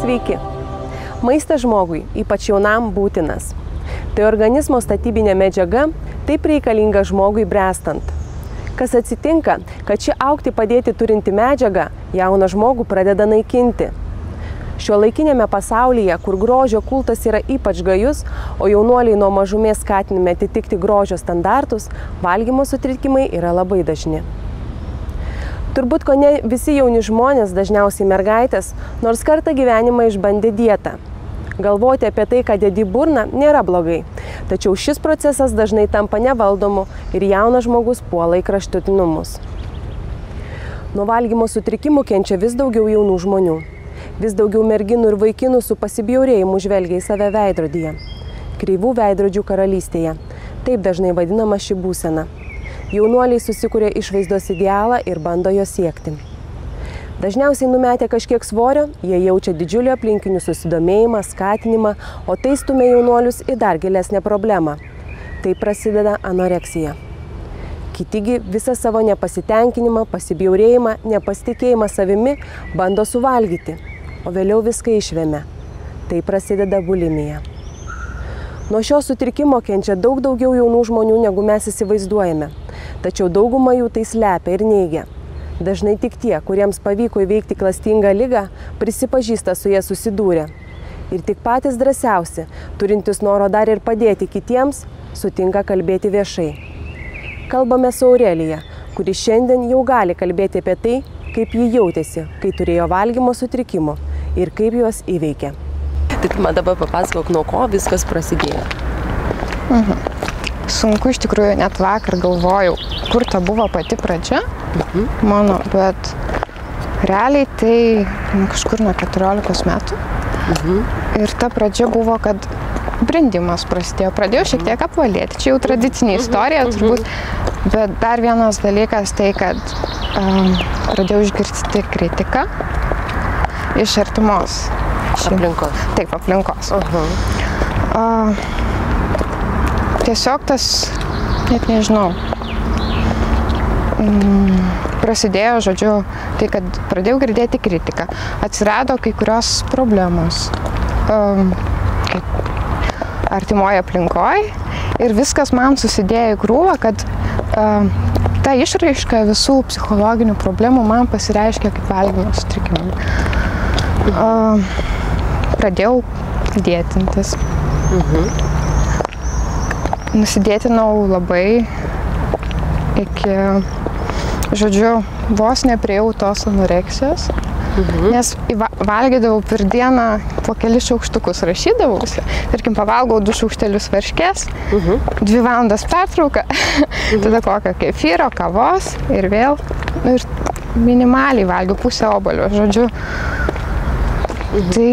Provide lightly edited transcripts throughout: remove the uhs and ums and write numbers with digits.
Sveiki! Maistas žmogui, ypač jaunam, būtinas. Tai organizmo statybinė medžiaga, taip reikalinga žmogui bręstant. Kas atsitinka, kad ši augti padėti turinti medžiaga jauną žmogų pradeda naikinti. Šiuolaikinėme pasaulyje, kur grožio kultas yra ypač gajus, o jaunuoliai nuo mažumės skatinami atitikti grožio standartus, valgymo sutrikimai yra labai dažni. Turbūt kone visi jauni žmonės, dažniausiai mergaitės, nors kartą gyvenimą išbandė dietą. Galvoti apie tai, kad dedi burną, nėra blogai, tačiau šis procesas dažnai tampa nevaldomu ir jaunas žmogus puola į kraštutinumus. Nuo valgymo sutrikimų kenčia vis daugiau jaunų žmonių. Vis daugiau merginų ir vaikinų su pasibjaurėjimu žvelgia į save veidrodyje. Kreivų veidrodžių karalystėje. Taip dažnai vadinama ši būsena. Jaunuoliai susikuria išvaizdos idealą ir bando jo siekti. Dažniausiai numetę kažkiek svorio, jie jaučia didžiulį aplinkinių susidomėjimą, skatinimą, o tai stumia jaunuolius į dar gilesnę problemą. Tai prasideda anoreksija. Kitigi visą savo nepasitenkinimą, pasibjaurėjimą, nepasitikėjimą savimi bando suvalgyti, o vėliau viską išvemia. Tai prasideda bulimija. Nuo šio sutrikimo kenčia daug daugiau jaunų žmonių, negu mes įsivaizduojame. Tačiau dauguma jų tai slepia ir neigia. Dažnai tik tie, kuriems pavyko įveikti klastingą ligą, prisipažįsta su jie susidūrę. Ir tik patys drąsiausi, turintys noro dar ir padėti kitiems, sutinka kalbėti viešai. Kalbame su Aurelija, kuri šiandien jau gali kalbėti apie tai, kaip ji jautėsi, kai turėjo valgymo sutrikimų ir kaip juos įveikė. Tai man dabar papasakok, nuo ko viskas prasidėjo. Sunku iš tikrųjų, net vakar galvojau, kur ta buvo pati pradžia mano, bet realiai tai kažkur nuo 14 metų. Ir ta pradžia buvo, kad brendimas prasidėjo. Pradėjau šiek tiek apvalėti, čia jau tradicinė istorija turbūt, bet dar vienas dalykas tai, kad pradėjau išgirsti kritiką iš artimos aplinkos. Taip, aplinkos. Tiesiog tas, net nežinau, prasidėjo, žodžiu, tai, kad pradėjau girdėti kritiką. Atsirado kai kurios problemos artimoje aplinkoje ir viskas man susidėjo į krūvą, kad ta išraiška visų psichologinių problemų man pasireiškia kaip valgymo sutrikimai. Pradėjau dietintis. Nusidietinau labai iki, žodžiu, vos nepriejau tos anoreksijos, nes valgydavau per dieną po kelis šaukštukus, rašydavausi. Tarkim, pavalgau 2 šaukštelius varškės, 2 valandas pertrauką, tada kokią kefyro, kavos ir vėl. Ir minimaliai valgiau pusę obuolio, žodžiu. Tai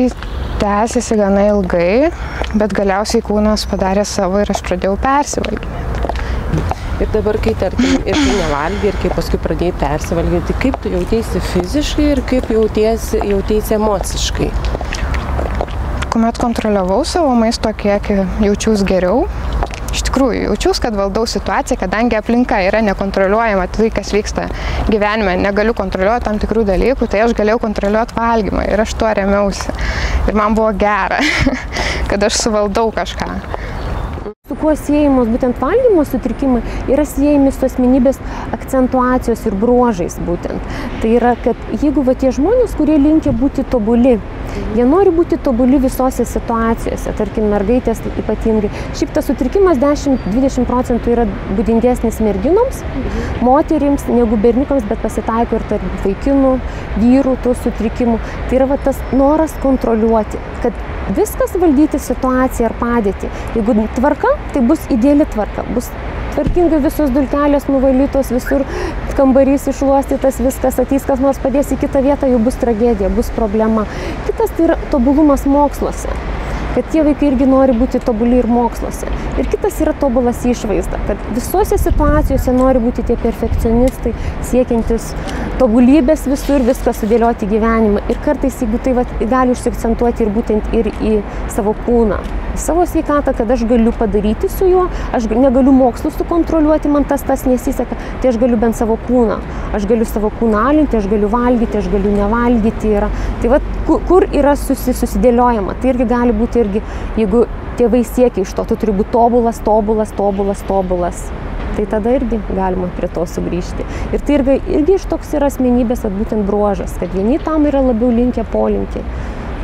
tęsiasi gana ilgai, bet galiausiai kūnas padarė savo ir aš pradėjau persivalgyti. Ir dabar, kai tarkim, ir kai nevalgai, ir kai paskui pradėjai persivalgyti, kaip tu jautėsi fiziškai ir kaip jautėsi emociškai? Kuomet kontroliavau savo maisto kiekį, jaučiausi geriau. Iš tikrųjų, jaučiausi, kad valdau situaciją, kadangi aplinka yra nekontroliuojama, tai kas vyksta gyvenime, negaliu kontroliuoti tam tikrų dalykų, tai aš galėjau kontroliuoti valgymą ir aš tuo remiausi. Ir man buvo gera, kad aš suvaldau kažką. Su kuo siejamos būtent valgymo sutrikimai yra siejami su asmenybės akcentuacijos ir bruožais būtent. Tai yra, kad jeigu tie žmonės, kurie linkia būti tobuli, jie nori būti tobuli visose situacijose, tarkim, mergaitės ypatingai. Šiaip tas sutrikimas 10–20% yra būdingesnis merginoms, moterims negu berniukams, bet pasitaiko ir tarp vaikinų, vyrų tų sutrikimų. Tai yra tas noras kontroliuoti, kad viskas valdyti situaciją ar padėtį. Jeigu tvarka, tai bus ideali tvarka, bus tvarkingai visos dulkelės nuvalytos, visur kambarys iššluostytas, viskas, ateis kas nors padės į kitą vietą, jau bus tragedija, bus problema. Kitas tai yra tobulumas moksluose, kad tie vaikai irgi nori būti tobuli ir moksluose. Ir kitas yra tobulas išvaizda, kad visose situacijose nori būti tie perfekcionistai, siekiantis tobulybės visur, viską sudėlioti gyvenimą. Ir kartais, jeigu tai gali užsiakcentuoti ir būtent ir į savo kūną, savo sveikatą, kad aš galiu padaryti su juo, aš negaliu mokslų sukontroliuoti, man tas nesiseka, tai aš galiu bent savo kūną. Aš galiu savo kūną alinti, aš galiu valgyti, aš galiu nevalgyti. Tai va, kur yra susidėliojama. Tai irgi gali būti irgi, jeigu tėvai siekia iš to, tu turi būti tobulas. Tai tada irgi galima prie to sugrįžti. Ir tai irgi iš toks yra asmenybės, būtent bruožas, kad vieni tam yra labiau linkę polinkį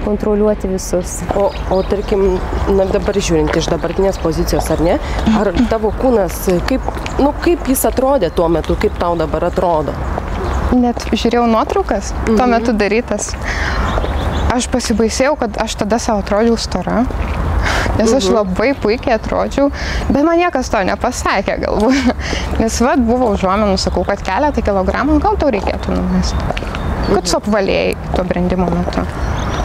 kontroliuoti visus. O tarkim, dabar žiūrint iš dabartinės pozicijos, ar ne? Ar tavo kūnas, kaip jis atrodė tuo metu, kaip tau dabar atrodo? Net žiūrėjau nuotraukas, tuo metu darytas. Aš pasibaisėjau, kad aš tada savo atrodžiau stora. Nes aš labai puikiai atrodžiau, bet man niekas to nepasakė galbūt. Nes buvo užuomenų, sakau, kad keletą kilogramų gal tau reikėtų numesti. Kad suapvalėjai to brendimo metu.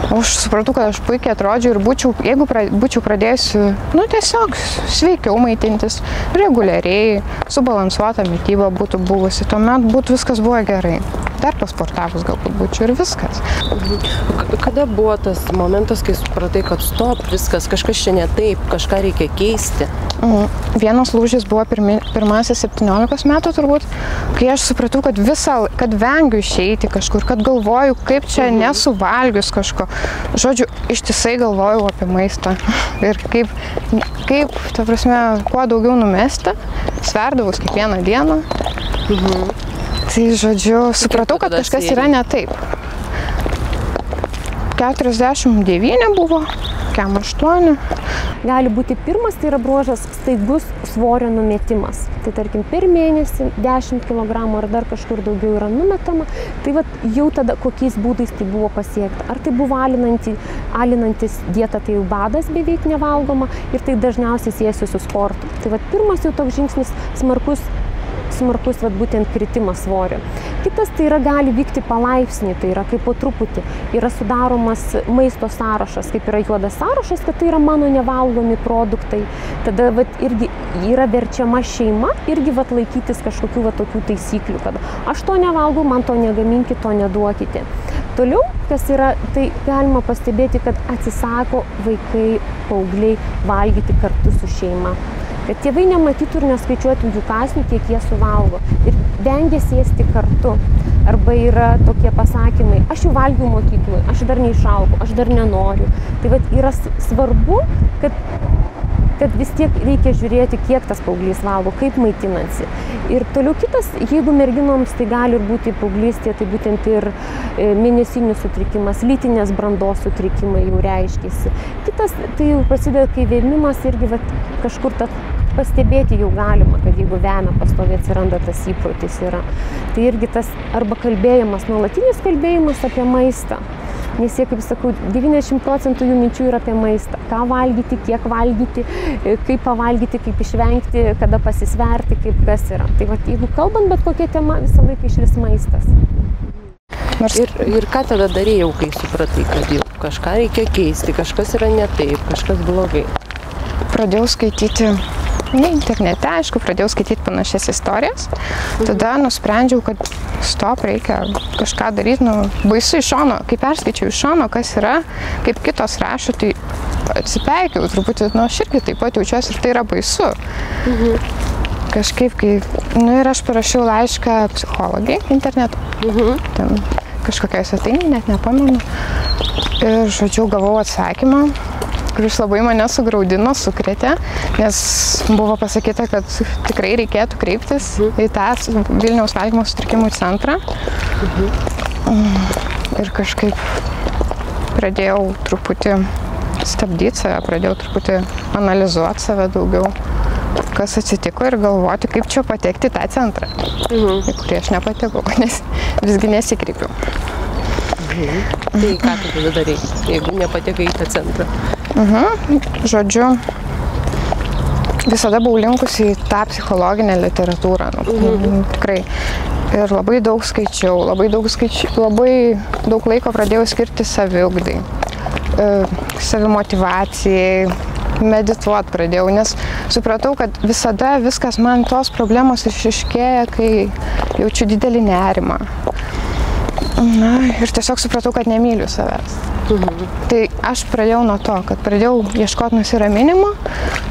O aš supratau, kad aš puikiai atrodžiau ir jeigu būčiau pradėjusi, tiesiog sveikiau maitintis, reguliariai, subalansuota mityba būtų buvusi, tuomet viskas buvo gerai. Dar pasportavus galbūt būčiau ir viskas. Kada buvo tas momentas, kai supratai, kad stop, viskas, kažkas čia ne taip, kažką reikia keisti? Vienas lūžis buvo pirmasis 17 metų turbūt, kai aš supratau, kad vengiu išeiti kažkur, kad galvoju, kaip čia nesuvalgius kažko. Žodžiu, ištisai galvojau apie maistą ir kaip, ta prasme, kuo daugiau numesti, sverdavus kiekvieną dieną. Tai, žodžiu, supratau, kad kažkas yra ne taip. 49 buvo, 8. Gali būti pirmas, tai yra bruožas staigus svorio numetimas. Tai tarkim, per mėnesį 10 kg ar dar kažkur daugiau yra numetama. Tai jau tada kokiais būdais tai buvo pasiekta. Ar tai buvo alinantis dieta, tai jau badas beveik nevalgoma ir tai dažniausiai siejasi su sportu. Tai pirmas jau toks žingsnis smarkus būtent kritimas svorio. Kitas tai gali vykti palaipsniui, tai yra kaip po truputį. Yra sudaromas maisto sąrašas, kaip yra juodas sąrašas, kad tai yra mano nevalgomi produktai. Tada irgi yra verčiama šeima irgi laikytis kažkokių tokių taisyklių, kad aš to nevalgau, man to negaminkit, to neduokite. Toliau, kas yra, tai galima pastebėti, kad atsisako vaikai, paaugliai valgyti kartu su šeima. Kad tėvai nematytų ir neskaičiuotų jų kąsnių, kiek jie suvalgo. Ir vengia sėsti kartu. Arba yra tokie pasakymai, aš jau valgiau mokykloje, aš dar neišaugau, aš dar nenoriu. Tai yra svarbu, kad vis tiek reikia žiūrėti, kiek tas paauglys valgo, kaip maitinasi. Ir toliau kitas, jeigu merginoms tai gali ir būti paauglystė, tai būtent ir mėnesinių sutrikimas, lytinės brandos sutrikimai jau reiškiasi. Kitas, tai jau prasideda, kai vėmimas irgi kažkur pastebėti jau galima, kad jeigu vemia pastoviai atsiranda tas įprotis yra. Tai irgi tas arba kalbėjimas, nuolatinis kalbėjimas apie maistą. Nes jie, kaip sakau, 90% jų minčių yra apie maistą. Ką valgyti, kiek valgyti, kaip pavalgyti, kaip išvengti, kada pasisverti, kaip kas yra. Tai jeigu kalbant bet kokia tema, visą laiką išvis maistas. Ir ką tada darėjau, kai supratai, kad jau kažką reikia keisti, kažkas yra ne taip, kažkas blogai? Pradėjau skaityti, internete, aišku, pradėjau skaityti panašias istorijas. Tada nusprendžiau, kad stop, reikia kažką daryti. Baisu iš šono, kai perskaičiau iš šono, kas yra, kaip kitos rašo, tai atsipeikiau truputį, aš irgi taip pat jaučiuosi ir tai yra baisu. Kažkaip, ir aš parašiau laišką psichologiai internetu. Ten kažkokiai svetainei, net nepamenu. Ir, žodžiu, gavau atsakymą, kuris labai mane sugraudino, sukrėtė, nes buvo pasakyta, kad tikrai reikėtų kreiptis į tą Vilniaus valgymo sutrikimų centrą. Ir kažkaip pradėjau truputį stabdyti save, pradėjau truputį analizuoti save daugiau, kas atsitiko ir galvoti, kaip čia patekti į tą centrą, į kurį aš nepatekau, nes visgi nesikreipiau. Tai ką tu tada darai, jeigu nepatekai į tą centrą? Žodžiu, visada buvau linkusi į tą psichologinę literatūrą, tikrai. Ir labai daug skaičiau, labai daug laiko pradėjau skirti saviugdai, savimotyvacijai, medituoti pradėjau, nes supratau, kad visada viskas man tos problemos išryškėja, kai jaučiu didelį nerimą. Ir tiesiog supratau, kad nemyliu savęs. Tai aš pradėjau nuo to, kad pradėjau ieškoti nusiraminimo,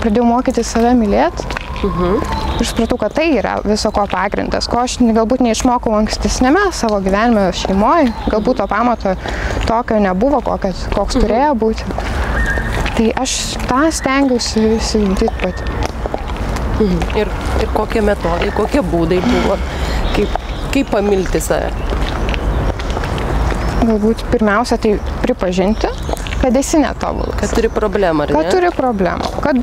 pradėjau mokyti save mylėti. Ir supratau, kad tai yra viso ko pagrindas, ko aš galbūt neišmokau ankstesnėme savo gyvenime šeimoje, galbūt to pamato tokio nebuvo, koks turėjo būti. Tai aš tą stengiausi įsivaldyti pati. Ir kokie metodai, kokie būdai buvo, kaip pamilti save? Galbūt pirmiausia tai pripažinti, kad esi netobulas. Kad turi problemą, ar ne? Kad turi problemą, kad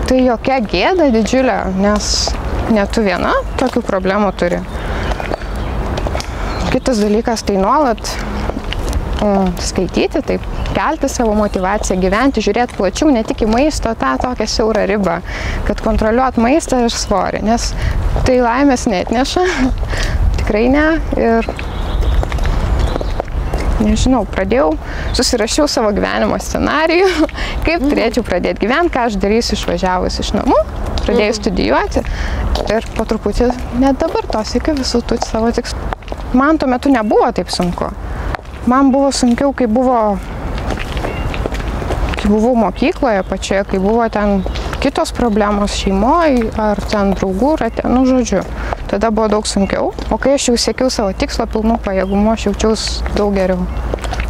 tai jokia gėda didžiulė, nes ne tu viena tokių problemų turi. Kitas dalykas tai nuolat skaityti, taip, kelti savo motivaciją, gyventi, žiūrėti plačiau, ne tik į maisto, tą tokią siaurą ribą, kad kontroliuot maistą ir svorį, nes tai laimės neatneša, tikrai ne. Ir nežinau, susirašiau savo gyvenimo scenarijų, kaip turėčiau pradėti gyventi, ką aš darysiu išvažiavus iš namų, pradėjau studijuoti ir po truputį net dabar to siekiu visų tų savo tikslų. Man tuo metu nebuvo taip sunku. Man buvo sunkiau, kai buvau mokykloje pačioje, kai buvo ten kitos problemos šeimoje ar ten draugų rate, žodžiu. Tada buvo daug sunkiau, o kai aš jau siekiau savo tikslo pilnų pajėgumų, aš jaučiausi daug geriau.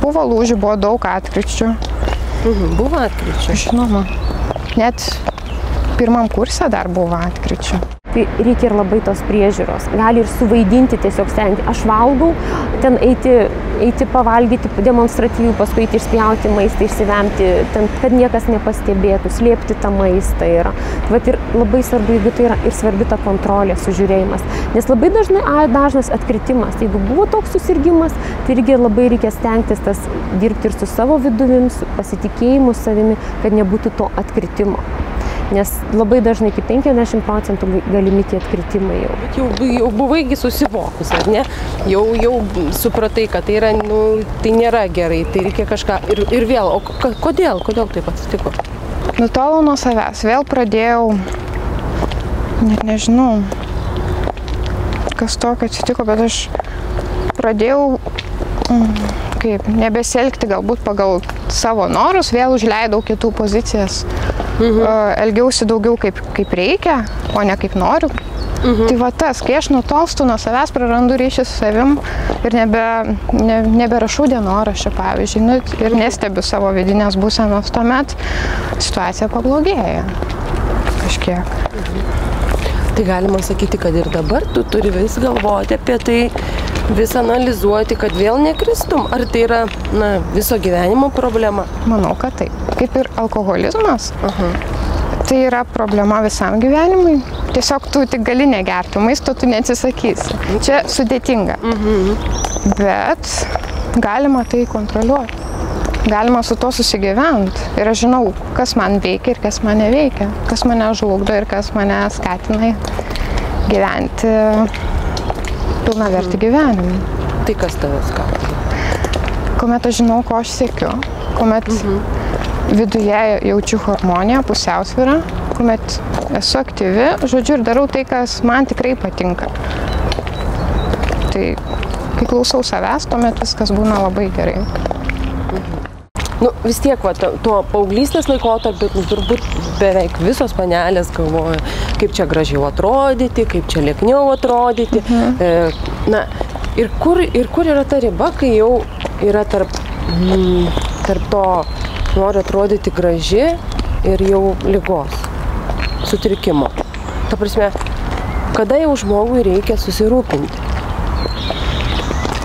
Buvo lūžių, buvo daug atkryčių. Buvo atkryčių? Žinoma. Net pirmam kurse dar buvo atkryčių. Tai reikia ir labai tos priežiūros. Gali ir suvaidinti, tiesiog stengti. Aš valgau, ten eiti pavalgyti demonstratyvių, paskui eiti išspjauti maistą, išsivemti, ten, kad niekas nepastebėtų, slėpti tą maistą yra. Vat ir labai svarbu, jeigu tai yra ir svarbi ta kontrolė, sužiūrėjimas. Nes labai dažnas atkritimas. Jeigu buvo toks susirgimas, tai irgi labai reikia stengtis tas dirbti ir su savo viduvim, su pasitikėjimu savimi, kad nebūtų to atkritimo. Nes labai dažnai iki 50% galimi tie atkritimai jau. Bet jau buvaigi susivokus, ar ne? Jau supratai, kad tai yra, tai nėra gerai, tai reikia kažką. Ir vėl, o kodėl taip atsitiko? Nutolau nuo savęs, vėl pradėjau, net nežinau, kas tokio atsitiko, bet aš pradėjau nebesielgti galbūt pagal savo norus, vėl užleidau kitų pozicijas. Elgiausi daugiau kaip reikia, o ne kaip noriu. Tai va tas, kai aš nutolstu nuo savęs, prarandu ryšį su savim ir neberašau dienoraščio, pavyzdžiui, ir nestebiu savo vidinės būsenos, tuomet situacija pablogėja kažkiek. Tai galima sakyti, kad ir dabar tu turi vis galvoti apie tai, vis analizuoti, kad vėl nekristum? Ar tai yra viso gyvenimo problema? Manau, kad taip. Kaip ir alkoholizmas, tai yra problema visam gyvenimui. Tiesiog tu tik gali negerti, maisto tu neatsisakysi. Čia sudėtinga. Bet galima tai kontroliuoti. Galima su to susigyventi. Ir aš žinau, kas man veikia ir kas man neveikia. Kas mane žlugdo ir kas mane skatina gyventi pilnavertį gyvenimą. Tai kas tave skatina? Kuomet aš žinau, ko aš siekiu, kuomet viduje jaučiu harmoniją, pusiausvyrą, kuomet esu aktyvi, žodžiu, ir darau tai, kas man tikrai patinka. Tai kai klausau savęs, tuomet viskas būna labai gerai. Vis tiek, tuo paauglystės laikotarpiu turbūt beveik visos panelės galvoja, kaip čia gražiau atrodyti, kaip čia liekniau atrodyti. Ir kur yra ta riba, kai jau yra tarp to noriu atrodyti graži ir jau ligos, sutrikimo. Ta prasme, kada jau žmogui reikia susirūpinti?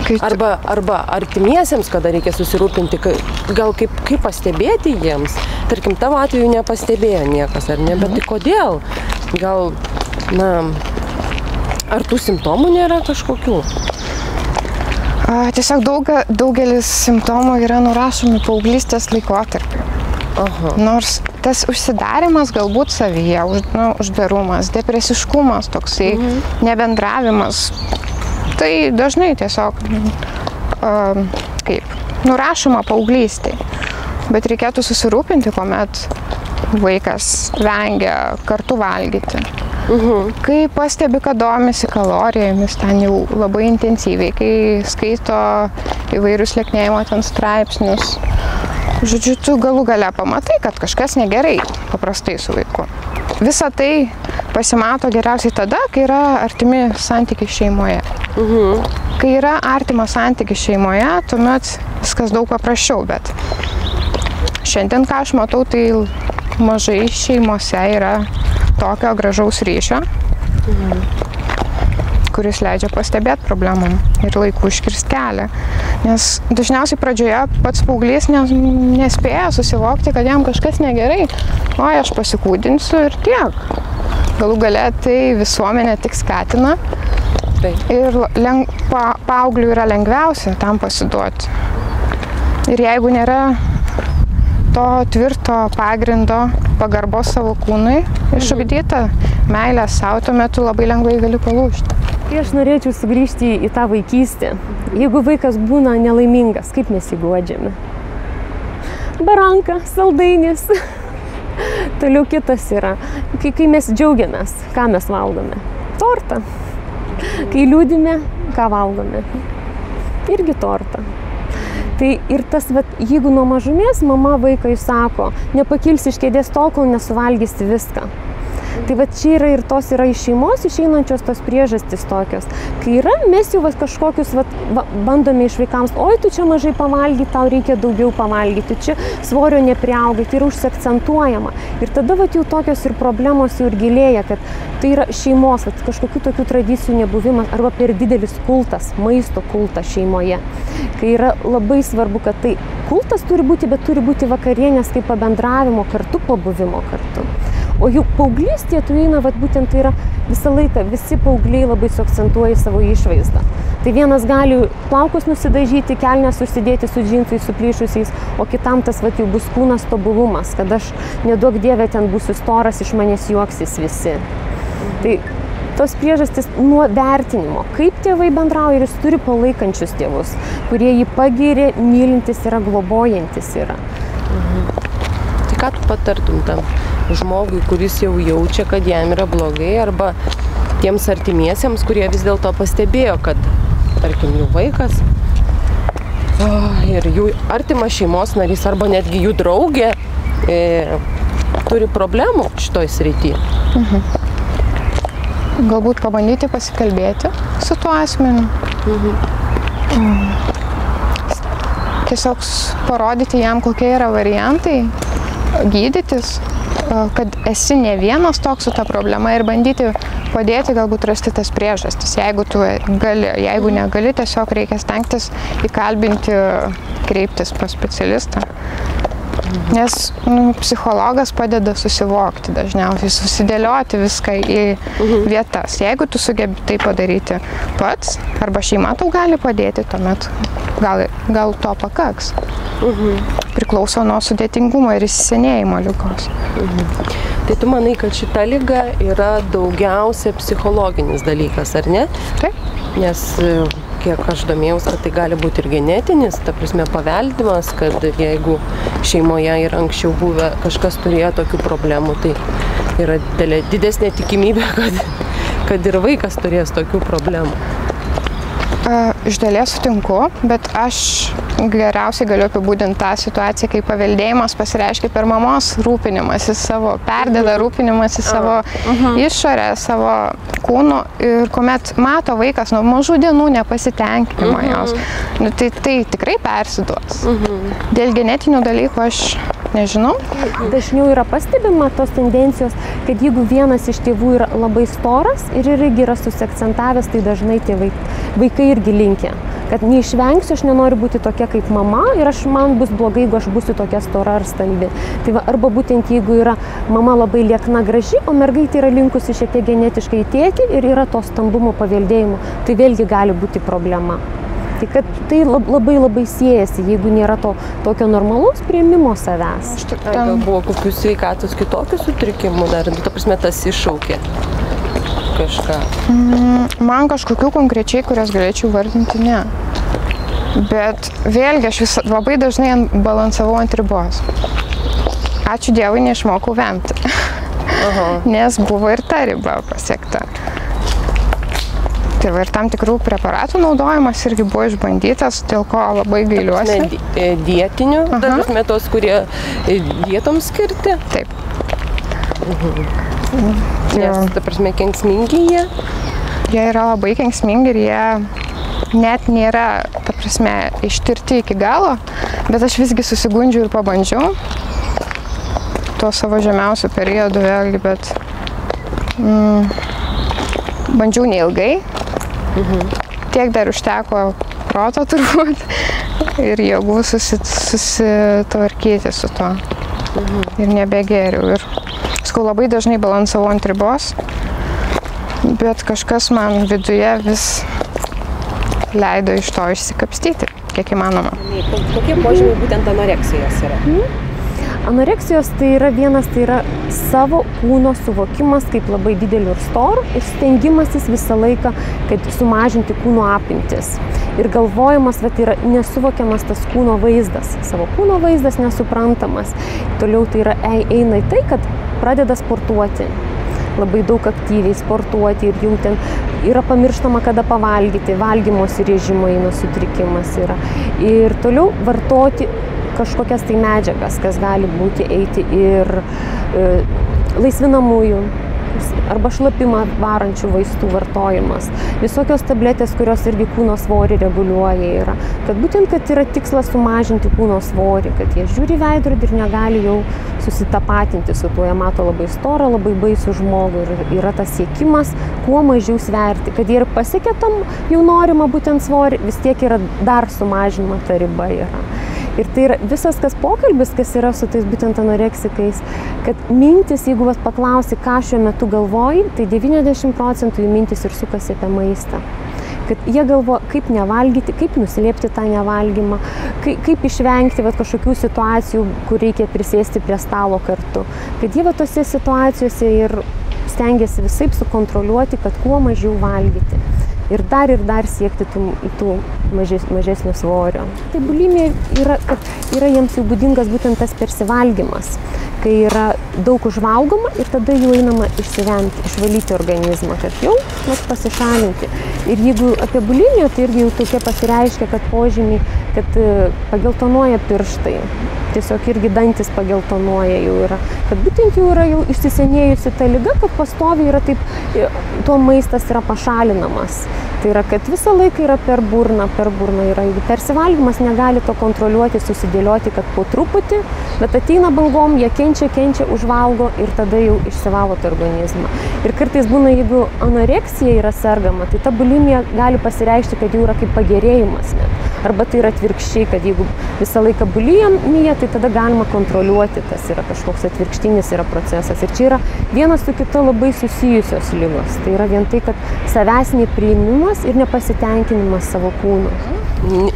Arba artimiesiems, kada reikia susirūpinti, gal kaip pastebėti jiems. Tarkim, tavo atveju nepastebėjo niekas, ar ne? Bet tai kodėl? Gal, ar tų simptomų nėra kažkokių? Tiesiog daugelis simptomų yra nurašomi paauglystės laikotarpiu. Nors tas užsidarimas galbūt savyje, uždarumas, depresiškumas toksai, nebendravimas, tai dažnai tiesiog nurašoma paauglystėj. Bet reikėtų susirūpinti, kuomet vaikas vengia kartu valgyti. kai pastebi, kad domisi kalorijomis ten jau labai intensyviai, kai skaito įvairius lieknėjimo ten straipsnius. Žodžiu, tu galų gale pamatai, kad kažkas negerai paprastai su vaiku. Visa tai pasimato geriausiai tada, kai yra artimi santykiai šeimoje. Kai yra artimas santykis šeimoje, tuomet viskas daug paprasčiau, bet šiandien, ką aš matau, tai mažai šeimose yra tokio gražaus ryšio, kuris leidžia pastebėti problemam ir laiku užkirsti kelią. Nes dažniausiai pradžioje pats paauglys nespėja susivokti, kad jam kažkas negerai. O, aš pasikūdinsiu ir tiek. Galų gale tai visuomenė tik skatina. Ir paaugliui yra lengviausia tam pasiduoti. Ir jeigu nėra to tvirto pagrindo, pagarbos savo kūnui išugdyta, meilę savo, tuo metu labai lengvai gali palūžti. Tai aš norėčiau sugrįžti į tą vaikystę. Jeigu vaikas būna nelaimingas, kaip mes jį guodžiame? Baranka, saldainis. Toliau kitas yra. Kai mes džiaugiamės, ką mes valgome? Tortą. Kai liūdime, ką valgome? Irgi tortą. Tai ir tas, jeigu nuo mažumės mama vaikui sako, nepakilsi iš kėdės tol, kol nesuvalgysi viską. Tai čia yra ir tos yra iš šeimos išeinančios tos priežastys tokios. Kai yra, mes jau kažkokius bandome iš vaikams, oi, tu čia mažai pavalgyti, tau reikia daugiau pavalgyti, čia svorio nepriaugai, tai yra užsiakcentuojama. Ir tada jau tokios ir problemos jau ir gilėja, kad tai yra šeimos, kažkokių tokių tradicijų nebuvimas arba per didelis kultas, maisto kultas šeimoje. Kai yra labai svarbu, kad tai kultas turi būti, bet turi būti vakarienės kaip pabendravimo kartu, pabuvimo kartu. O jau paauglystėje tu eina, būtent tai yra visą laiką, visi paaugliai labai suakcentuoja savo išvaizdą. Tai vienas gali plaukus nusidažyti, kelnes užsidėti su džinsais suplyšusiais, o kitam tas jau bus kūnas tobulumas, kad aš neduok dieve ten būsiu storas, iš manęs juoksis visi. Tai tos priežastys nuo vertinimo, kaip tėvai bendrauja ir jis turi palaikančius tėvus, kurie jį pagyrė, mylintis yra, globojantis yra. Tai ką tu patartum tam žmogui, kuris jau jaučia, kad jam yra blogai, arba tiems artimiesiems, kurie vis dėlto pastebėjo, kad, tarkim, jų vaikas ir jų artimas šeimos narys, arba netgi jų draugė turi problemų šitoj srity. Galbūt pabandyti pasikalbėti su tuo asmeniu. Tiesiog parodyti jam, kokie yra variantai gydytis, kad esi ne vienas toks su ta problema ir bandyti padėti galbūt rasti tas priežastis. Jeigu tu gali, jeigu negali, tiesiog reikia stengtis įkalbinti, kreiptis pas specialistą. Nes psichologas padeda susivokti dažniausiai, susidėlioti viską į vietas. Jeigu tu sugebi tai padaryti pats, arba šeima tau gali padėti, tuomet gal to pakaks. Priklauso nuo sudėtingumo ir įsisenėjimo ligos. Tai tu manai, kad šita liga yra daugiausia psichologinis dalykas, ar ne? Taip. Nes kiek aš domėjausi, kad tai gali būti ir genetinis, ta prasme paveldimas, kad jeigu šeimoje yra anksčiau buvę, kažkas turėjo tokių problemų, tai yra didesnė tikimybė, kad ir vaikas turės tokių problemų. Iš dalies sutinku, bet aš geriausiai galiu apibūdinti tą situaciją, kai paveldėjimas pasireiškia per mamos rūpinimąsi savo, perdėtą rūpinimąsi savo išorę, savo kūnu, ir kuomet mato vaikas nuo mažų dienų nepasitenkinimą jos, tai tikrai persiduos. Dėl genetinių dalykų aš nežinau. Dažniau yra pastebima tos tendencijos, kad jeigu vienas iš tėvų yra labai storas ir irgi yra susiakcentavęs, tai dažnai vaikai irgi linkia, kad neišvengsiu, aš nenoriu būti tokia kaip mama ir man bus blogai, jeigu aš būsiu tokia stora ar stambi. Tai arba būtent jeigu yra mama labai liekna, graži, o mergaitė yra linkusi šiek tiek genetiškai į tėtį ir yra to stambumo paveldėjimo, tai vėlgi gali būti problema. Tai kad tai labai siejasi, jeigu nėra tokio normalaus priėmimo savęs. Gal buvo kokių sveikatos kitokių sutrikimų dar, ta prasme, tas iššaukė kažką? Man kažkokių konkrečiai, kurias galėčiau vardinti, ne. Bet vėlgi aš labai dažnai balansavau ant ribos. Ačiū Dievui, neišmokau vemti. nes buvo ir ta riba pasiekta. Tai va, ir tam tikrų preparatų naudojimas irgi buvo išbandytas, dėl ko labai gailiuosi. Dietinių, tos, kurie dietoms skirti? Taip. Nes, ta prasme, kenksmingi jie? Jie yra labai kenksmingi ir jie net nėra, ta prasme, ištirti iki galo, bet aš visgi susigundžiau ir pabandžiau tuo savo žemiausiu periodu vėlgi, bet bandžiau neilgai. Tiek dar užteko proto turbūt ir jėgų susitvarkyti su to. Ir nebegeriau. Ir sakau, labai dažnai balansavau ant ribos, bet kažkas man viduje vis leido iš to išsikapstyti, kiek įmanoma. Kokie požymiai būtent anoreksijos yra? Anoreksijos tai yra vienas, tai yra savo kūno suvokimas kaip labai didelio ir storo ir stengimasis visą laiką, kad sumažinti kūno apimtis. Ir galvojimas, bet yra nesuvokiamas tas kūno vaizdas, savo kūno vaizdas nesuprantamas. Toliau tai yra eina į tai, kad pradeda sportuoti. Labai daug aktyviai sportuoti ir jau ten yra pamirštama, kada pavalgyti, valgymosi režimo eina sutrikimas yra. Ir toliau vartoti kažkokias tai medžiagas, kas gali būti eiti ir laisvinamųjų arba šlapimą varančių vaistų vartojimas. Visokios tabletės, kurios irgi kūno svorį reguliuoja yra. Kad būtent, kad yra tikslas sumažinti kūno svorį, kad jie žiūri veidrodį ir negali jau susitapatinti su tuo, jie mato labai storą, labai baisų žmogų ir yra tas siekimas kuo mažiau sverti. Kad jie ir pasiekia tam jau norima būtent svorį, vis tiek yra dar sumažinama ta riba yra. Ir tai yra visas kas pokalbis, kas yra su tais būtent anoreksikais, kad mintis, jeigu vas paklausi, ką šiuo metu galvoji, tai 90% jų mintis ir sukasi apie maistą. Kad jie galvo, kaip nevalgyti, kaip nuslėpti tą nevalgymą, kaip išvengti kažkokių situacijų, kur reikia prisėsti prie stalo kartu. Kad jie tose situacijose ir stengiasi visaip sukontroliuoti, kad kuo mažiau valgyti. Ir dar siekti tų mažesnio svorio. Tai bulimija yra jiems jau būdingas būtent tas persivalgymas, kai yra daug užvalgoma ir tada jau einama išsivemti, išvalyti organizmą, kad jau pasišalinti. Ir jeigu apie bulimiją, tai irgi jau tokie pasireiškia, kad požymiai, kad pageltonuoja pirštai, tiesiog irgi dantis pageltonuoja jau yra, kad būtent jau yra jau išsisenėjusi ta liga, kad pastoviai yra taip, tuo maistas yra pašalinamas. Tai yra, kad visą laiką yra per burną yra, jeigu persivalgymas negali to kontroliuoti, susidėlioti, kad po truputį, bet ateina bangom, jie kenčia, užvalgo ir tada jau išsivalo tą organizmą. Ir kartais būna, jeigu anoreksija yra sergama, tai ta bulimija gali pasireikšti, kad jau yra kaip pagerėjimas net. Arba tai yra atvirkščiai, kad jeigu visą laiką bulimija, tai tada galima kontroliuoti, tas yra kažkoks atvirkštinis yra procesas. Ir čia yra vienas su kita labai susijusios ligos. Tai yra vien tai, kad savęs nepriėmimas ir nepasitenkinimas savo kūnu.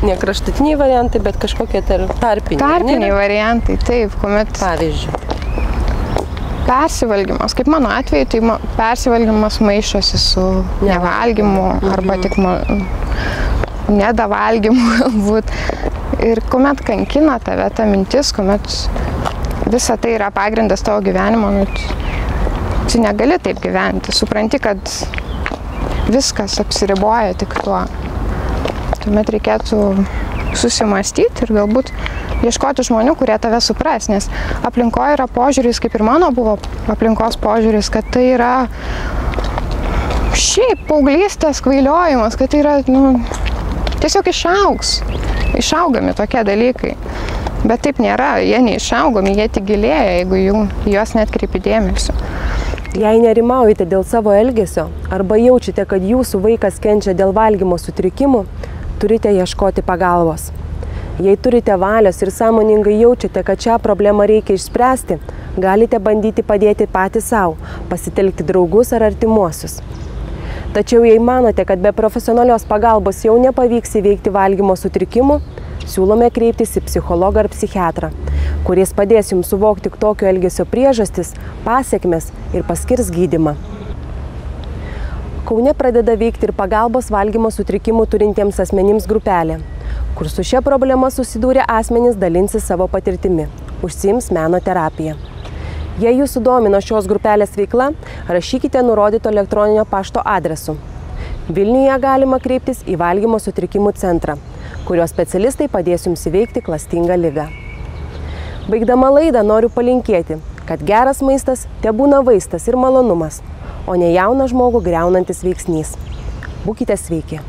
Ne kraštutiniai variantai, bet kažkokie tarpiniai. Tarpiniai variantai, taip, kuomet... Pavyzdžiui. Persivalgymas. Kaip mano atveju, tai persivalgymas maišosi su nevalgymu arba tik nedavalgymu galbūt. Ir kuomet kankina tave ta mintis, kuomet visa tai yra pagrindas tavo gyvenimo, tu negali taip gyventi. Supranti, kad viskas apsiriboja tik tuo. Tuomet reikėtų susimastyti ir galbūt ieškoti žmonių, kurie tave supras, nes aplinkoje yra požiūris, kaip ir mano buvo aplinkos požiūris, kad tai yra šiaip paauglystės kvailiojimas, kad tai yra, tiesiog išaugami tokie dalykai. Bet taip nėra, jie neišaugomi, jie tik gilėja, jeigu juos netkreipi dėmesio. Jei nerimaujate dėl savo elgesio arba jaučiate, kad jūsų vaikas kenčia dėl valgymo sutrikimų, turite ieškoti pagalbos. Jei turite valios ir sąmoningai jaučiate, kad šią problemą reikia išspręsti, galite bandyti padėti patys savo, pasitelkti draugus ar artimuosius. Tačiau jei manote, kad be profesionalios pagalbos jau nepavyks įveikti valgymo sutrikimų, siūlome kreiptis į psichologą ar psichiatrą, kuris padės jums suvokti tokio elgesio priežastis, pasekmes ir paskirs gydymą. Kaune pradeda veikti ir pagalbos valgymo sutrikimų turintiems asmenims grupelė, kur su šia problema susidūrę asmenys dalinsis savo patirtimi, užsiims meno terapiją. Jei jūsų domino šios grupelės veikla, rašykite nurodyto elektroninio pašto adresu. Vilniuje galima kreiptis į valgymo sutrikimų centrą, kurio specialistai padės jums įveikti klastingą ligą. Baigdama laidą noriu palinkėti, kad geras maistas tebūna vaistas ir malonumas, o ne jauną žmogų griaunantis veiksnys. Būkite sveiki.